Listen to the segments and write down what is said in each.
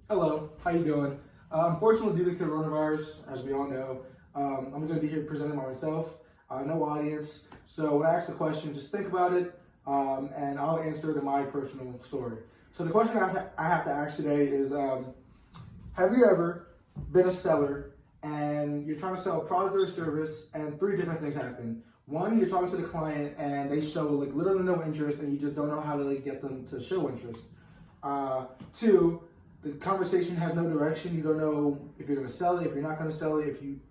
Hello, how you doing? Unfortunately, due to coronavirus, as we all know, I'm going to be here presenting by myself, no audience. So when I ask the question, just think about it, and I'll answer it in my personal story. So the question I have to ask today is, have you ever been a seller and you're trying to sell a product or a service and three different things happen? One, you're talking to the client and they show like literally no interest and you just don't know how to like get them to show interest. Two, the conversation has no direction. You don't know if you're going to sell it, if you're not going to sell it, if you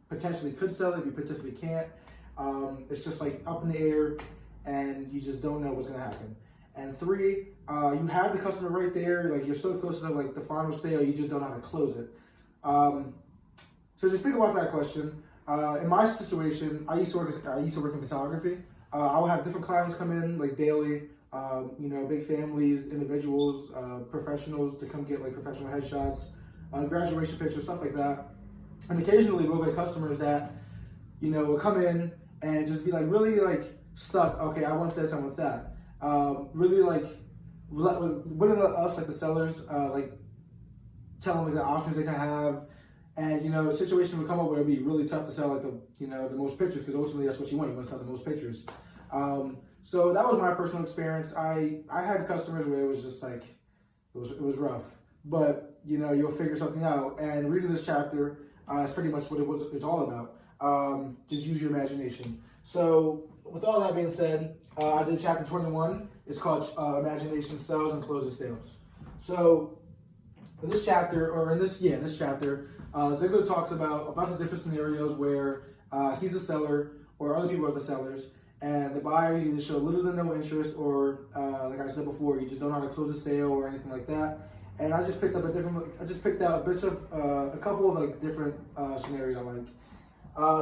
potentially could sell it, if you potentially can't. It's just like up in the air and you just don't know what's going to happen. And three, you have the customer right there, like you're so close to like the final sale, you just don't know how to close it. So just think about that question. In my situation, I used to work in photography. I would have different clients come in like daily. Big families, individuals, professionals to come get like professional headshots, graduation pictures, stuff like that. And occasionally we'll get customers that, will come in and just be like really like stuck. Okay, I want this, I want that. Really like, wouldn't let us like the sellers like tell them like the options they can have. And a situation would come up where it'd be really tough to sell like the most pictures, because ultimately that's what you want. You want to sell the most pictures. So that was my personal experience. I had customers where it was just like, it was rough, but you'll figure something out. And reading this chapter is pretty much what it's all about. Just use your imagination. So with all that being said, I did chapter 21. It's called Imagination Sells and Closes Sales. So in this chapter, Ziglar talks about a bunch of different scenarios where he's a seller or other people are the sellers. And the buyers either show little to no interest, or like I said before, you just don't know how to close a sale or anything like that. And I just picked out a couple of like different scenarios I like.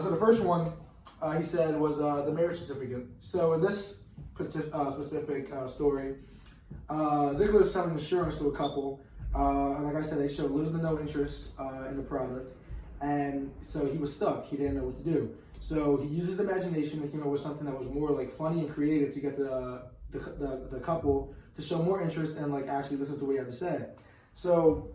So the first one he said was the marriage certificate. So in this specific story, Ziegler is selling insurance to a couple, and like I said, they showed little to no interest in the product, and so he was stuck. He didn't know what to do. So he used his imagination and came up with something that was more like funny and creative to get the couple to show more interest and like actually listen to what he had to say. So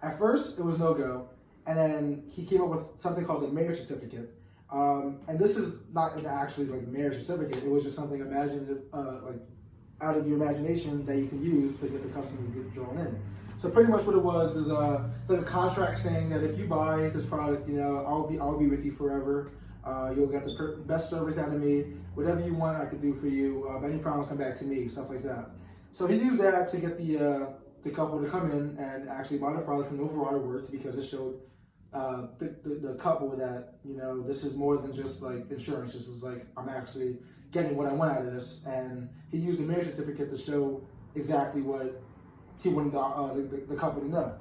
at first it was no go, and then he came up with something called the marriage certificate. And this is not actually like marriage certificate. It was just something imaginative, like out of your imagination that you can use to get the customer to get drawn in. So pretty much what it was like a contract saying that if you buy this product, I'll be with you forever. You'll get the best service out of me. Whatever you want, I can do for you. If any problems, come back to me. Stuff like that. So he used that to get the couple to come in and actually buy the product, and overall it worked because it showed the couple that this is more than just like insurance. This is like I'm actually getting what I want out of this. And he used the marriage certificate to show exactly what he wanted the couple to know.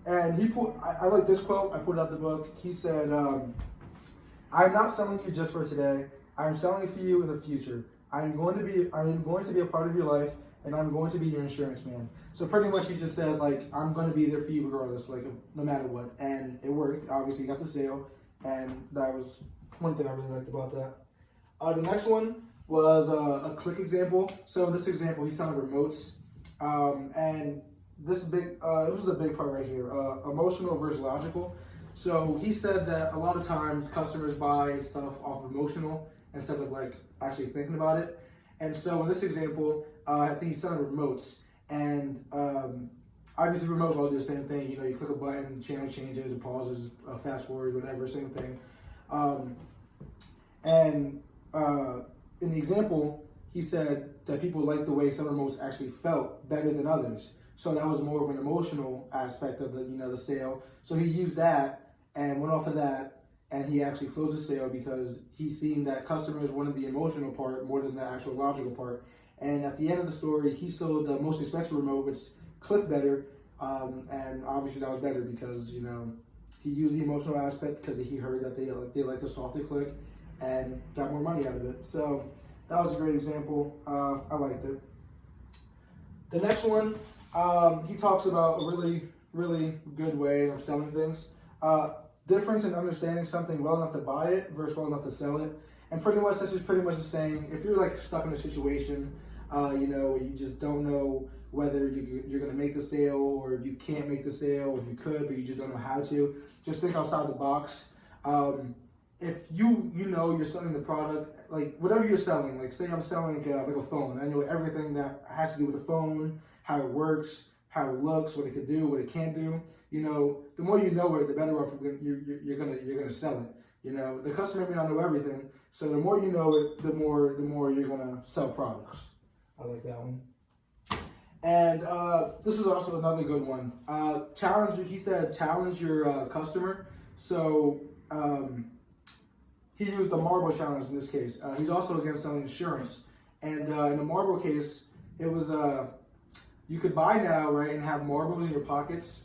And I like this quote. I put it out the book. He said, "I'm not selling you just for today. I'm selling for you in the future. I'm going to be a part of your life, and I'm going to be your insurance man." So pretty much he just said like, I'm going to be there for you regardless, like no matter what. And it worked. Obviously, he got the sale, and that was one thing I really liked about that. The next one was a click example. So in this example, he's selling remotes. And this it was a big part right here, emotional versus logical. So he said that a lot of times customers buy stuff off of emotional instead of like actually thinking about it. And so in this example, I think he's selling remotes, and obviously remotes all do the same thing. You click a button, channel changes, it pauses, fast forward, whatever, same thing. In the example, he said that people liked the way some remotes actually felt better than others. So that was more of an emotional aspect of the sale. So he used that and went off of that, and he actually closed the sale because he seen that customers wanted the emotional part more than the actual logical part. And at the end of the story, he sold the most expensive remote, which clicked better, and obviously that was better because he used the emotional aspect because he heard that they like the softer click and got more money out of it. So that was a great example. I liked it. The next one, he talks about a really, really good way of selling things. Difference in understanding something well enough to buy it versus well enough to sell it. And pretty much, this is pretty much the saying, if you're like stuck in a situation, where you just don't know whether you're going to make the sale or if you can't make the sale, if you could, but you just don't know how to. Just think outside the box. If you know you're selling the product, like whatever you're selling, like say I'm selling like a phone, I know everything that has to do with the phone, how it works, how it looks, what it can do, what it can't do. You know, the more you know it, the better off you're gonna sell it. You know, the customer may not know everything, so the more you know it, the more you're gonna sell products. I like that one. And this is also another good one. He said challenge your customer. So he used the marble challenge in this case. He's also against selling insurance. And in the marble case, it was you could buy now, right, and have marbles in your pockets,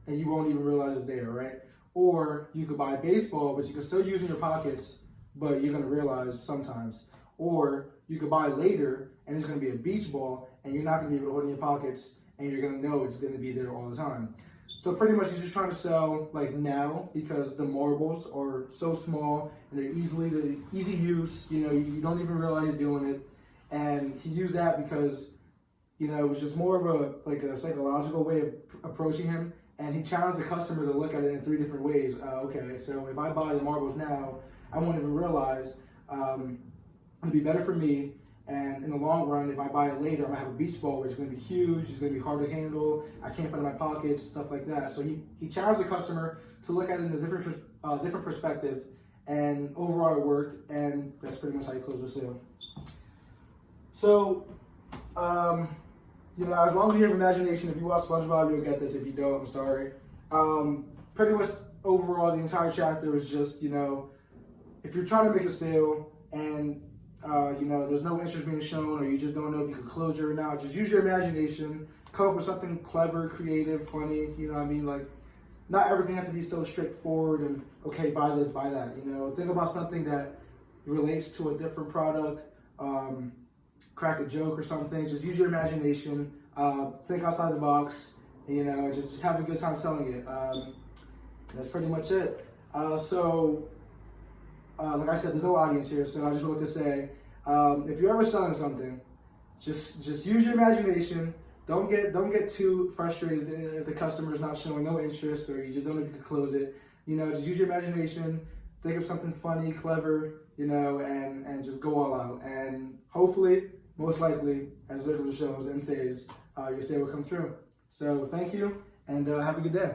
and you won't even realize it's there, right? Or you could buy a baseball, but you can still use in your pockets, but you're gonna realize sometimes. Or you could buy later, and it's gonna be a beach ball, and you're not gonna be able to hold it in your pockets, and you're gonna know it's gonna be there all the time. So pretty much he's just trying to sell like now, because the marbles are so small and they're easy use. You know, you don't even realize you're doing it. And he used that because, you know, it was just more of a psychological way of approaching him. And he challenged the customer to look at it in 3 different ways. Okay, so if I buy the marbles now, I won't even realize it'll be better for me. And in the long run, if I buy it later, I'm gonna have a beach ball, which is gonna be huge. It's gonna be hard to handle. I can't put it in my pockets, stuff like that. So he challenged the customer to look at it in a different perspective, and overall it worked. And that's pretty much how you close the sale. So, you know, as long as you have imagination, if you watch SpongeBob, you'll get this. If you don't, I'm sorry. Pretty much overall, the entire chapter was just, you know, if you're trying to make a sale and you know, there's no interest being shown, or you just don't know if you can close it or not, just use your imagination, come up with something clever, creative, funny, you know what I mean? Like, not everything has to be so straightforward and, okay, buy this, buy that, you know? Think about something that relates to a different product, crack a joke or something. Just use your imagination, think outside the box, you know, just have a good time selling it. That's pretty much it. Like I said, there's no audience here, so I just want to say, if you're ever selling something, just use your imagination. Don't get too frustrated if the customer's not showing no interest, or you just don't know if you can close it. You know, just use your imagination. Think of something funny, clever, you know, and just go all out. And hopefully, most likely, as Ziegler shows and says, your sale will come through. So thank you, and have a good day.